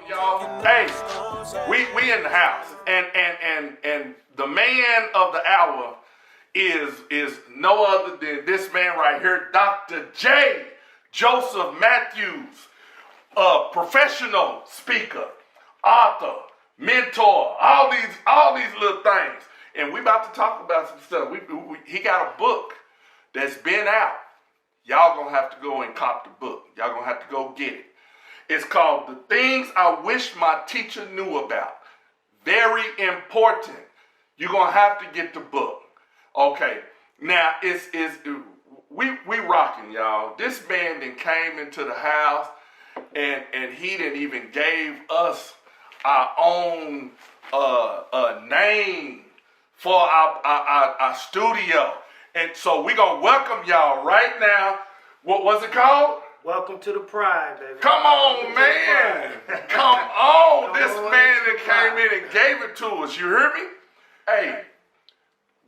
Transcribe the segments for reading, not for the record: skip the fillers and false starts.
Y'all, hey, we in the house, and the man of the hour is no other than this man right here, Dr. J. Joseph Mathews, a professional speaker, author, mentor, all these little things, and we about to talk about some stuff. He got a book that's been out. Y'all gonna have to go and cop the book. Y'all gonna have to go get it. It's called The Things I Wish My Teacher Knew About. Very important. You're going to have to get the book. Okay. Now, we rocking, y'all. This man then came into the house and he didn't even gave us our own name for our studio. And so we're going to welcome y'all right now. What was it called? Welcome to the Pride, baby. Come on, man. Come on. This man that came in and gave it to us. You hear me? Hey,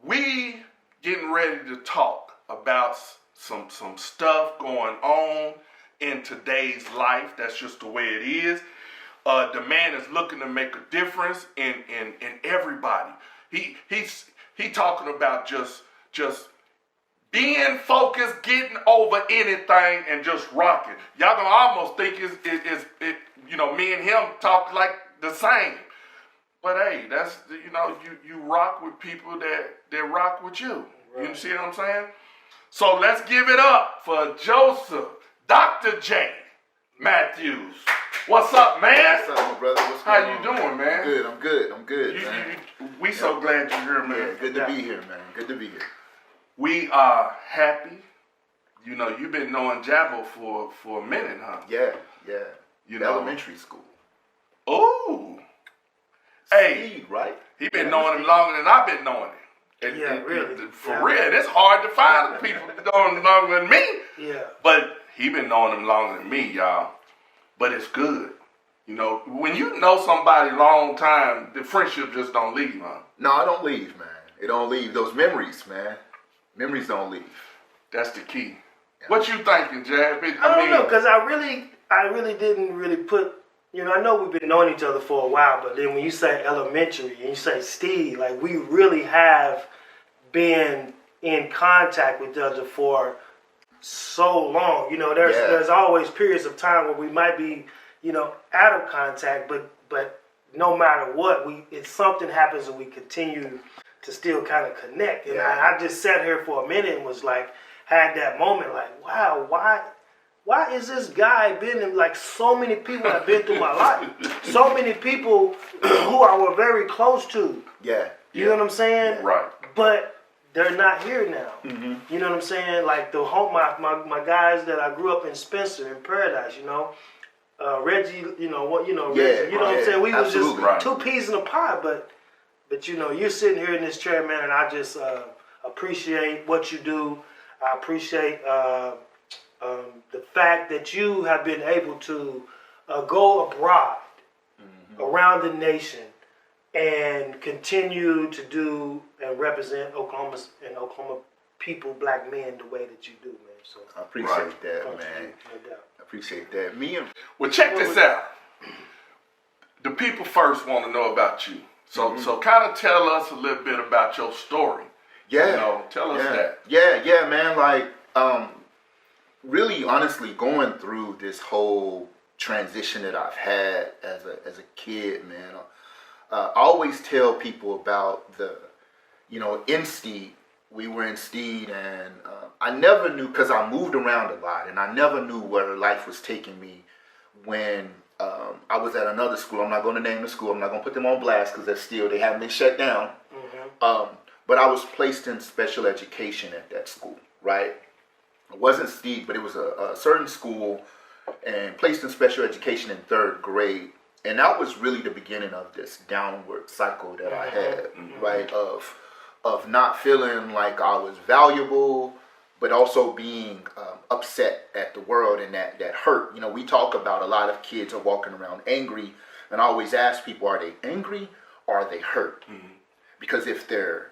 we getting ready to talk about some stuff going on in today's life. That's just the way it is. The man is looking to make a difference in everybody. He talking about just being focused, getting over anything, and just rocking. Y'all gonna almost think it's me and him talk like the same. But hey, that's, you rock with people that rock with you. Right. You see what I'm saying? So let's give it up for Joseph, Dr. J. Mathews. What's up, man? What's up, my brother? How you doing, man? I'm good, man. We so glad you're here, man. Yeah, good to be here, man. Good to be here. We are happy. You've been knowing Jabbo for a minute, huh? Yeah. Elementary school. Oh. Hey. Steve, right? He been knowing him longer than I've been knowing him. Really. For real. It's hard to find people knowing him longer than me. Yeah. But he been knowing him longer than me, y'all. But it's good. When you know somebody long time, the friendship just don't leave, huh? No, it don't leave, man. It don't leave. Those memories, man. Memories don't leave. That's the key. Yeah. What you thinking, Jab? I don't know, because I really didn't really put, I know we've been knowing each other for a while, but then when you say elementary and you say Steve, like we really have been in contact with each other for so long. There's always periods of time where we might be, out of contact, but no matter what, if something happens and we continue to still kind of connect. And I just sat here for a minute and was like, had that moment like, wow, why is this guy been in, like, so many people have been through my life. So many people who I were very close to. Yeah. You know what I'm saying? Right. But they're not here now. Mm-hmm. You know what I'm saying? Like my guys that I grew up in Spencer, in Paradise, Reggie, Reggie, you know what I'm saying? We was just two peas in a pod, but you're sitting here in this chair, man, and I just appreciate what you do. I appreciate the fact that you have been able to go abroad around the nation and continue to do and represent Oklahoma people, black men, the way that you do, man. So I appreciate that, man. No doubt. I appreciate that. Well, check this out. The people first want to know about you. So kind of tell us a little bit about your story. Yeah. Tell us that. Yeah, man. Like, really, honestly, going through this whole transition that I've had as a kid, man. I always tell people about in Steed. We were in Steed, and I never knew, because I moved around a lot, and I never knew where life was taking me when I was at another school. I'm not going to name the school. I'm not going to put them on blast because they haven't been shut down. Mm-hmm. But I was placed in special education at that school, right? It wasn't Steed, but it was a certain school, and placed in special education in 3rd grade. And that was really the beginning of this downward cycle that I had, right? Of not feeling like I was valuable, but also being upset at the world, and that hurt. We talk about a lot of kids are walking around angry, and I always ask people, are they angry or are they hurt? Mm-hmm. Because if they're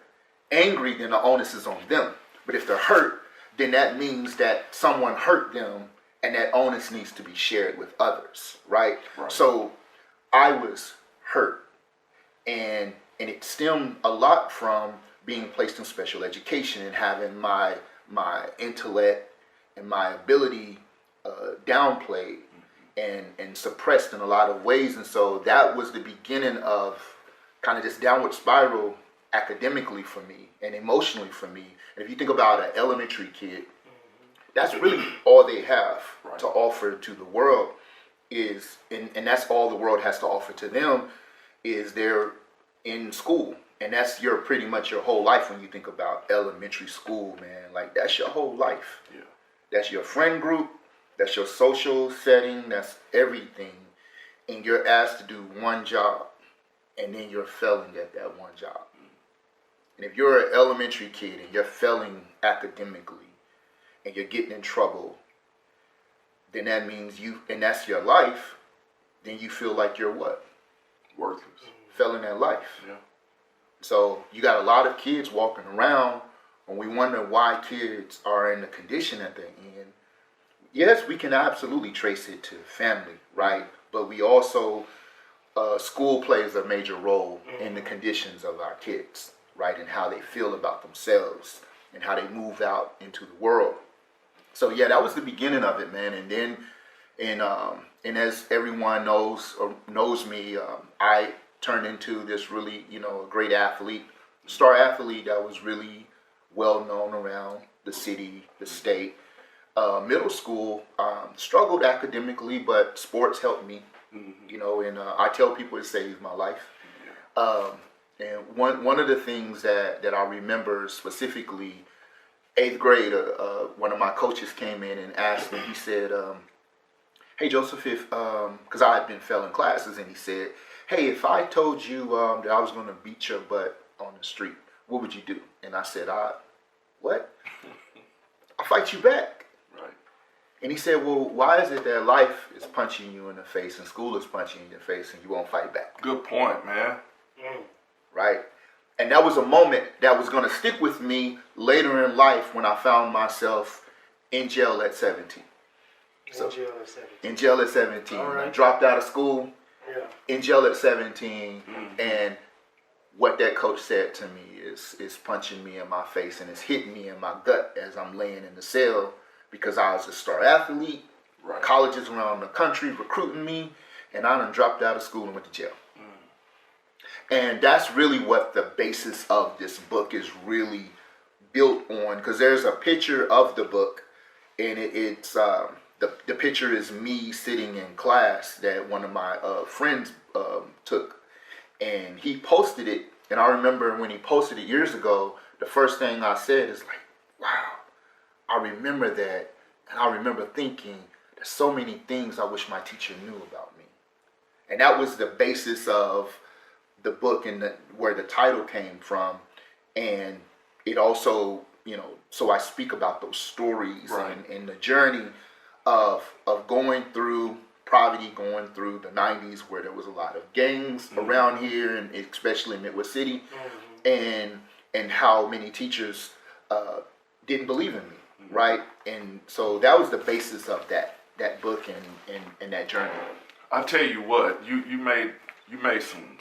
angry, then the onus is on them. But if they're hurt, then that means that someone hurt them, and that onus needs to be shared with others, right? So I was hurt, and it stemmed a lot from being placed in special education and having my intellect and my ability downplayed and suppressed in a lot of ways. And so that was the beginning of kind of this downward spiral academically for me and emotionally for me. And if you think about an elementary kid, that's really all they have to offer to the world is, and that's all the world has to offer to them, is they're in school. And that's pretty much your whole life when you think about elementary school, man. Like, that's your whole life. Yeah. That's your friend group. That's your social setting. That's everything. And you're asked to do one job, and then you're failing at that one job. And if you're an elementary kid and you're failing academically and you're getting in trouble, then that means and that's your life, then you feel like you're what? Worthless. Failing at life. Yeah. So you got a lot of kids walking around, and we wonder why kids are in the condition at the end. Yes, we can absolutely trace it to family, right? But we also, school plays a major role in the conditions of our kids, right? And how they feel about themselves and how they move out into the world. So yeah, that was the beginning of it, man. And then, and as everyone knows me, I turned into this really, a great athlete, star athlete that was really well known around the city, the state. Middle school, struggled academically, but sports helped me, and I tell people it saved my life. And one of the things that I remember specifically, 8th grade, one of my coaches came in and asked me, he said, hey, Joseph, because I had been failing classes, and he said, hey, if I told you that I was going to beat your butt on the street, what would you do? And I said, what? I'll fight you back. Right. And he said, well, why is it that life is punching you in the face and school is punching you in the face and you won't fight back? Good point, man. Right? And that was a moment that was going to stick with me later in life when I found myself in jail at 17. In jail at 17. All right. I dropped out of school. Yeah. In jail at 17, and what that coach said to me is punching me in my face, and it's hitting me in my gut as I'm laying in the cell, because I was a star athlete, colleges around the country recruiting me, and I done dropped out of school and went to jail. And that's really what the basis of this book is really built on, because there's a picture of the book, and it's the picture is me sitting in class that one of my friends took, and he posted it. And I remember when he posted it years ago, the first thing I said is like, wow, I remember that. And I remember thinking, there's so many things I wish my teacher knew about me. And that was the basis of the book and where the title came from. And it also, so I speak about those stories and the journey of going through poverty, going through the 90s where there was a lot of gangs around here, and especially in Midwest City, and how many teachers didn't believe in me, right? And so that was the basis of that book and that journey. I tell you what, you made some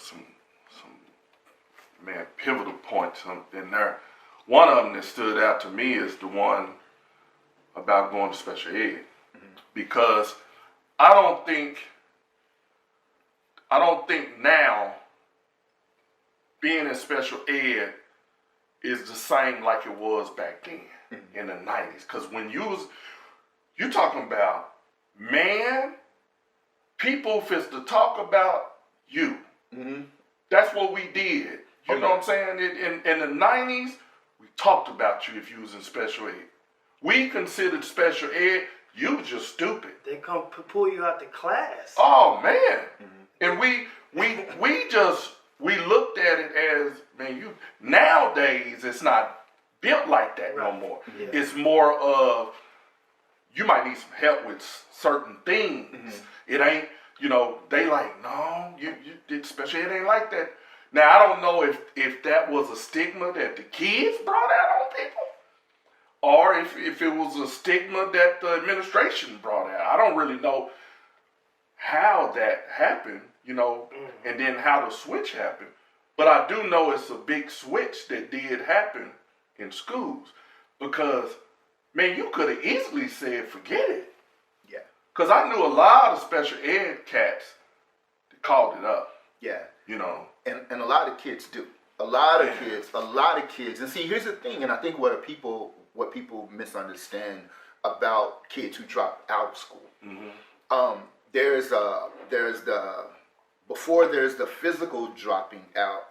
man pivotal points in there. One of them that stood out to me is the one about going to special ed. Because I don't think now being in special ed is the same like it was back then in the 90s. Because when you talking about, man, people fist to talk about you. That's what we did. You know what I'm saying? In the 90s, we talked about you if you was in special ed. We considered special ed, you was just stupid. They come pull you out the class. Oh man. And we looked at it as, man, nowadays it's not built like that no more. Yeah. It's more of, you might need some help with certain things. It ain't, they like, no, you did special ed ain't like that. Now I don't know if that was a stigma that the kids brought out on people, or if it was a stigma that the administration brought out. I don't really know how that happened, and then how the switch happened. But I do know it's a big switch that did happen in schools because, man, you could have easily said, forget it. Yeah. Because I knew a lot of special ed cats that called it up. Yeah. And a lot of kids do. A lot of kids. And see, here's the thing, and I think what people misunderstand about kids who drop out of school. There's the physical dropping out,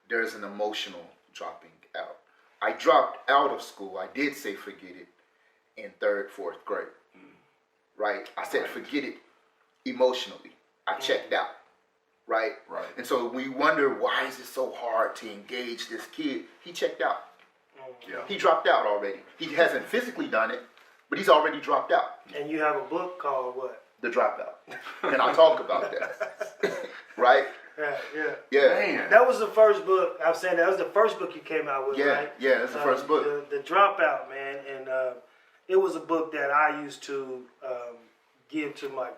there's an emotional dropping out. I dropped out of school. I did say forget it in 3rd, 4th grade. Right? I said forget it emotionally. I checked out. Right? And so we wonder, why is it so hard to engage this kid? He checked out. Yeah. He dropped out already. He hasn't physically done it, but he's already dropped out. And you have a book called what? The Dropout. And I'll talk about that. Right? Yeah. Man. That was the first book. I'm saying that was the first book you came out with, right? Yeah, that's the first book. The Dropout, man. And it was a book that I used to give to my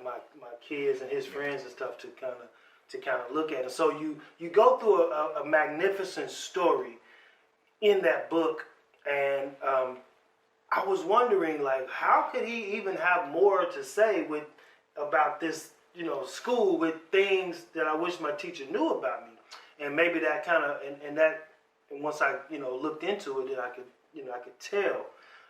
kids and his friends and stuff to kind of look at it. So you go through a magnificent story in that book, and I was wondering, like, how could he even have more to say about this, school, with things that I wish my teacher knew about me, and maybe that kind of and once I looked into it, then I could tell.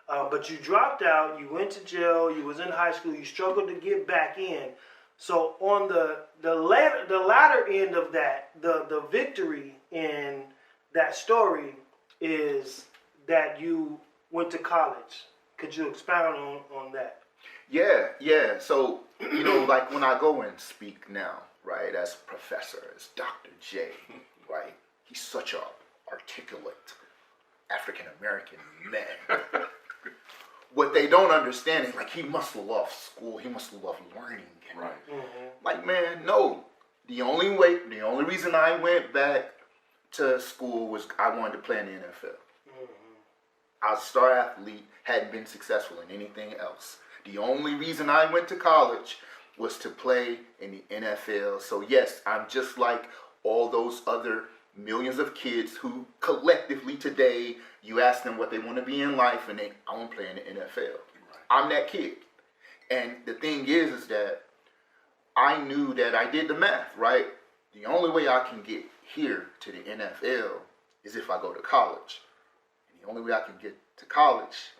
But you dropped out, you went to jail, you was in high school, you struggled to get back in. So on the latter end of that, the victory in that story is that you went to college. Could you expound on that? Yeah. So, like when I go and speak now, right, as professor, as Dr. J, right, he's such a articulate African-American man. What they don't understand is, like, he must love school. He must love learning. Right. Like, man, no. The only reason I went back to school was I wanted to play in the NFL. I was a star athlete, hadn't been successful in anything else. The only reason I went to college was to play in the NFL. So yes, I'm just like all those other millions of kids who collectively today, you ask them what they want to be in life, and I want to play in the NFL. Right. I'm that kid. And the thing is that I knew that I did the math, right? The only way I can get here to the NFL is if I go to college. And the only way I can get to college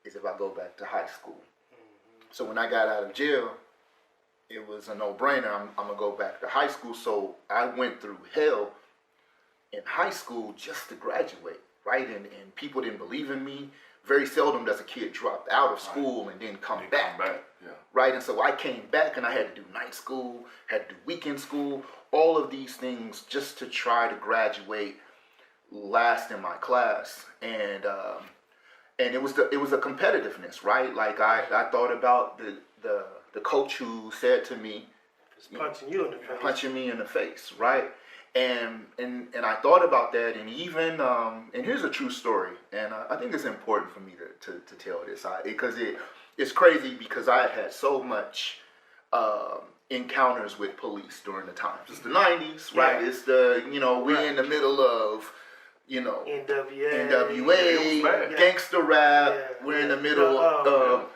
is if I go back to high school. So when I got out of jail, it was a no-brainer. I'm going to go back to high school. So I went through hell in high school just to graduate, right? And people didn't believe in me. Very seldom does a kid drop out of school and then come back. Yeah. Right? And so I came back and I had to do night school, had to do weekend school, all of these things just to try to graduate last in my class. And it was a competitiveness, right? Like I thought about the coach who said to me, punching me in the face, right? And I thought about that, and even and here's a true story, and I think it's important for me to tell this, because it's crazy, because I had so much encounters with police during the times. It's the 90s, right? It's we're in the middle of NWA, gangster rap. Yeah. We're in the middle of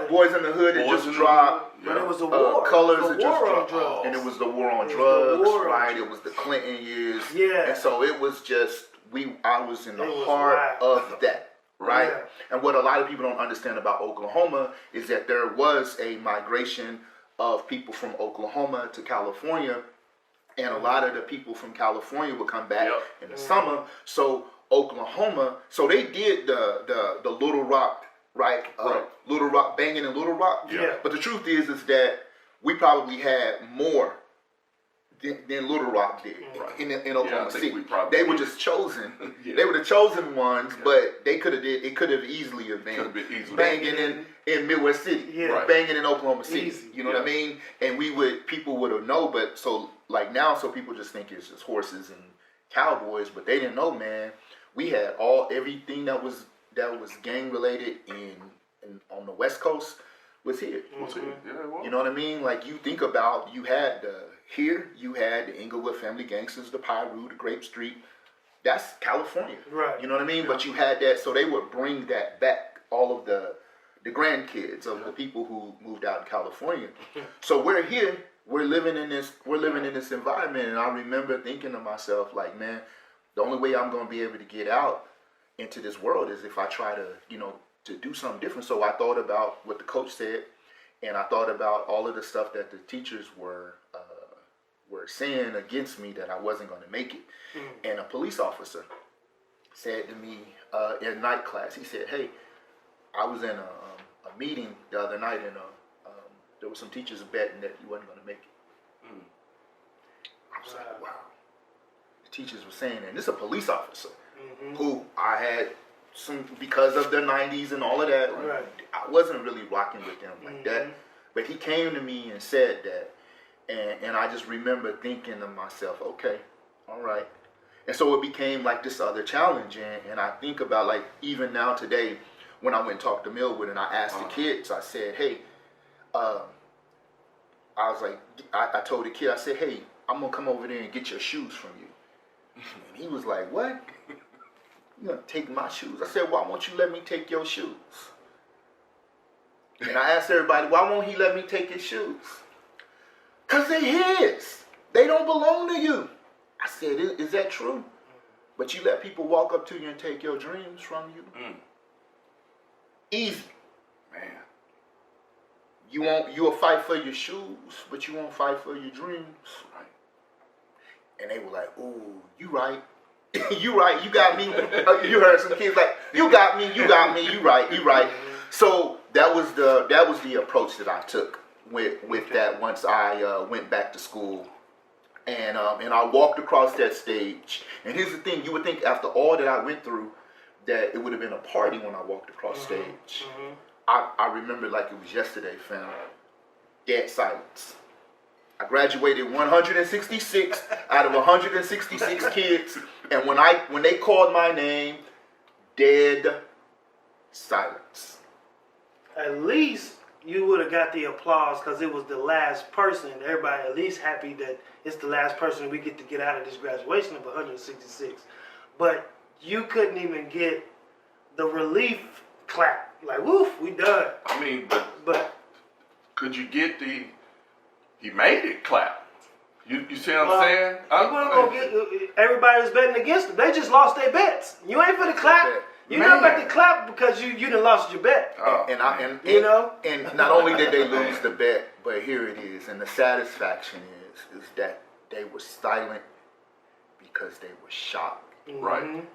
Boys in the Hood that just dropped. But it was a war. Colors that just dropped. Drugs. And it was the war on drugs, right? It was the Clinton years. Yeah. And so it was just, I was in the heart of that, right? Yeah. And what a lot of people don't understand about Oklahoma is that there was a migration of people from Oklahoma to California. And a lot of the people from California would come back in the summer. So Oklahoma, so they did the Little Rock, right? Little Rock, banging in Little Rock. Yeah. But the truth is that we probably had more than Little Rock did in Oklahoma City. They were just chosen. They were the chosen ones, but it could have easily been banging in Midwest City, banging in Oklahoma City. Easy. You know what I mean? And people would have known, but so like now, so people just think it's just horses and cowboys, but they didn't know, man. We had everything that was gang related on the West Coast was here. Was he? Yeah, it was. You know what I mean? Like, you think about, you had the Inglewood Family Gangsters, the Pyru, the Grape Street. That's California. Right. You know what I mean? Yeah. But you had that, so they would bring that back, all of the grandkids of the people who moved out in California. So we're here, we're living in this environment, and I remember thinking to myself, like, man, the only way I'm going to be able to get out into this world is if I try to, to do something different. So I thought about what the coach said, and I thought about all of the stuff that the teachers were saying against me, that I wasn't going to make it. And a police officer said to me in night class, he said, hey, I was in a meeting the other night, and there were some teachers betting that you wasn't going to make it. I was like, wow. The teachers were saying, and this is a police officer who I had some, because of the 90s and all of that, Right. I wasn't really rocking with them like that. But he came to me and said that, and I just remember thinking to myself, okay, all right. And so it became like this other challenge, and I think about, like, even now today, when I went and talked to Millwood and I asked the kids, I said, hey, I was like, I told the kid, I said, hey, I'm going to come over there and get your shoes from you. And he was like, what? You going to take my shoes? I said, why won't you let me take your shoes? And I asked everybody, why won't he let me take his shoes? Because they're his. They don't belong to you. I said, is that true? But you let people walk up to you and take your dreams from you? Easy. Man. You'll fight for your shoes, but you won't fight for your dreams. Right. And they were like, ooh, you right. You right, you got me. You heard some kids like, you got me, you right. So that was the approach that I took with that once I went back to school. And I walked across that stage. And here's the thing, you would think after all that I went through that it would have been a party when I walked across stage. I remember like it was yesterday, fam. Dead silence. I graduated 166 out of 166 kids, and when they called my name, dead silence. At least you would have got the applause because it was the last person. Everybody at least happy that it's the last person we get to get out of this graduation of 166. But you couldn't even get the relief clap. Like, woof, we done. I mean, But could you get he made it clap? You see what I'm saying? You wasn't gonna get everybody was betting against them. They just lost their bets. You ain't for the clap. You not about to clap because you done lost your bet. And not only did they lose the bet, but here it is, and the satisfaction is that they were silent because they were shocked. Right. And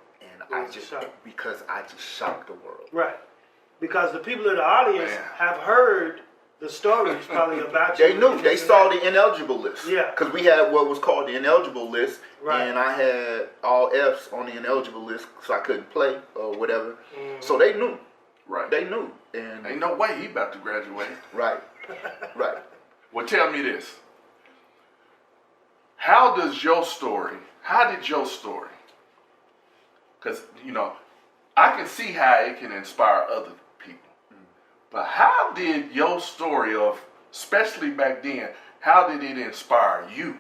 because I just shocked the world. Right. Because the people in the audience have heard the stories probably about you. They knew. They saw the ineligible list. Yeah. Because we had what was called the ineligible list. Right. And I had all F's on the ineligible list, so I couldn't play or whatever. So they knew. Right. They knew. And ain't no way he about to graduate. Right. Right. Well, tell me this. How did your story, because, I can see how it can inspire other people. But how did your story especially back then, how did it inspire you?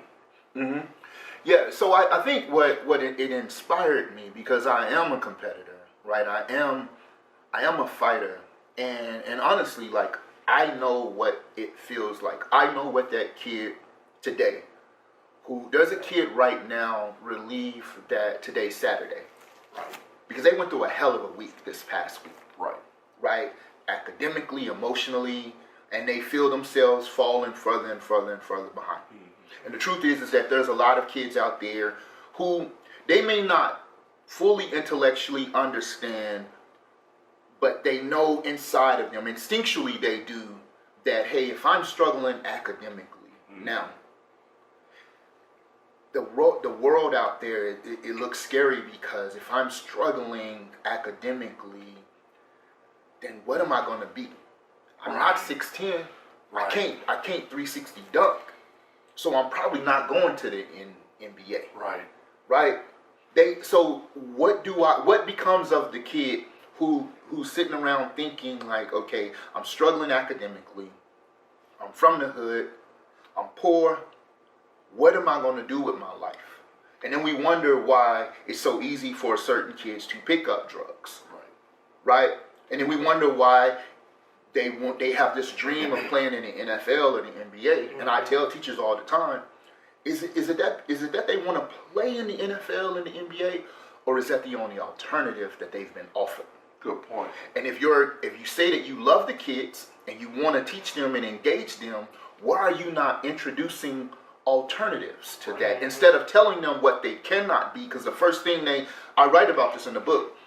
Yeah, so I think what it inspired me, because I am a competitor, right? I am a fighter, and honestly, like, I know what it feels like. I know what that kid today, there's a kid right now relieve that today's Saturday, right? Because they went through a hell of a week this past week, right? Academically, emotionally, and they feel themselves falling further and further and further behind. And the truth is that there's a lot of kids out there who they may not fully intellectually understand, but they know inside of them, instinctually they do, that, hey, if I'm struggling academically, now, the world out there, it looks scary, because if I'm struggling academically, then what am I going to be? I'm not 6'10". I can't 360 dunk. So I'm probably not going to the NBA. Right. So what becomes of the kid who's sitting around thinking like, okay, I'm struggling academically, I'm from the hood, I'm poor, what am I going to do with my life? And then we wonder why it's so easy for certain kids to pick up drugs, right? And then we wonder why they have this dream of playing in the NFL or the NBA. And I tell teachers all the time, is it that they want to play in the NFL and the NBA, or is that the only alternative that they've been offered? Good point. And if you say that you love the kids and you want to teach them and engage them, why are you not introducing alternatives to that instead of telling them what they cannot be? Because the first thing I write about this in the book,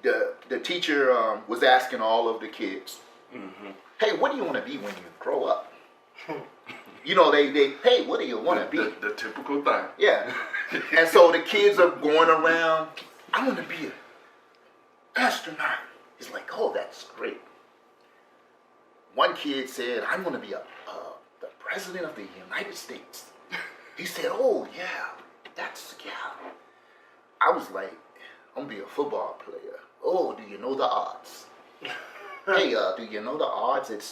the teacher was asking all of the kids, hey, what do you want to be when you grow up? You know, hey, what do you want to be? The typical thing. Yeah. And so the kids are going around, I want to be an astronaut. It's like, oh, that's great. One kid said, I want to be the president of the United States. He said, oh, yeah. I was like, I'm going to be a football player. Oh, do you know the odds? Hey, do you know the odds? There's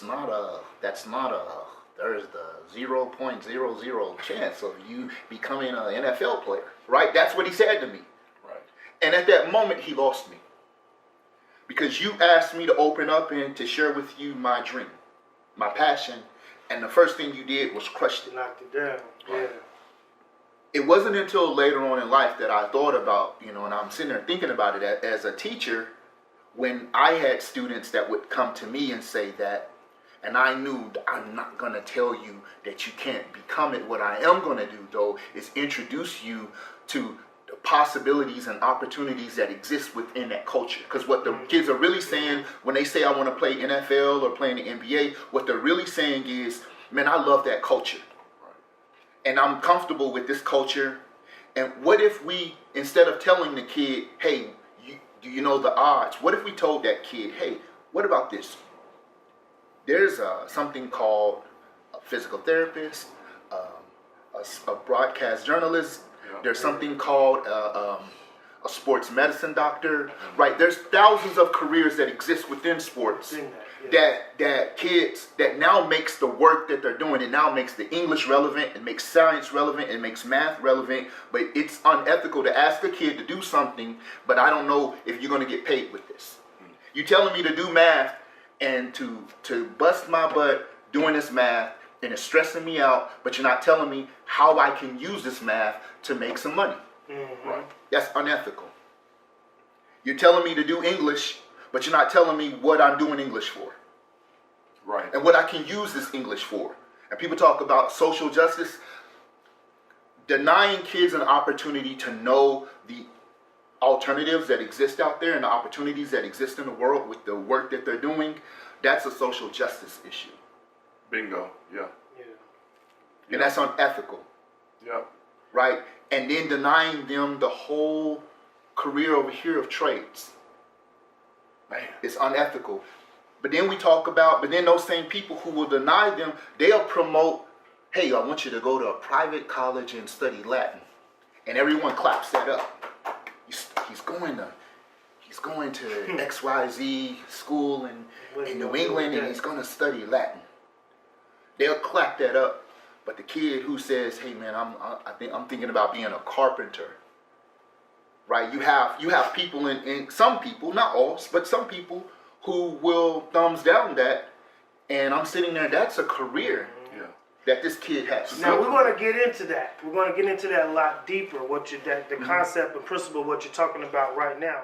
the 0.00 chance of you becoming an NFL player, right? That's what he said to me. Right. And at that moment, he lost me. Because you asked me to open up and to share with you my dream, my passion, and the first thing you did was crush it. Knocked it down. Yeah. It wasn't until later on in life that I thought about, and I'm sitting there thinking about it as a teacher, when I had students that would come to me and say that, and I knew I'm not going to tell you that you can't become it. What I am going to do, though, is introduce you to the possibilities and opportunities that exist within that culture. Because what the kids are really saying when they say I want to play NFL or play in the NBA, what they're really saying is, man, I love that culture. And I'm comfortable with this culture. And what if we, instead of telling the kid, hey, do you know the odds? What if we told that kid, hey, what about this? There's something called a physical therapist, a broadcast journalist. Yeah. There's something called a sports medicine doctor. Right? There's thousands of careers that exist within sports. That kids, that now makes the work that they're doing, it now makes the English relevant, it makes science relevant, it makes math relevant, but it's unethical to ask a kid to do something, but I don't know if you're going to get paid with this. You telling me to do math and to bust my butt doing this math, and it's stressing me out, but you're not telling me how I can use this math to make some money. Right? That's unethical. You're telling me to do English, but you're not telling me what I'm doing English for. Right. And what I can use this English for. And people talk about social justice. Denying kids an opportunity to know the alternatives that exist out there and the opportunities that exist in the world with the work that they're doing, that's a social justice issue. Bingo. Yeah. And that's unethical. Yeah. Right? And then denying them the whole career over here of trades. Man. It's unethical. But then then those same people who will deny them, they'll promote, hey, I want you to go to a private college and study Latin. And everyone claps that up. He's going to XYZ school in New England, and he's going to study Latin. They'll clap that up. But the kid who says, hey man, I'm thinking about being a carpenter. Right? You have people in some people, not all, but some people who will thumbs down that, and I'm sitting there, that's a career that this kid has. Now we're going to get into that. We're going to get into that a lot deeper, the concept and principle, what you're talking about right now.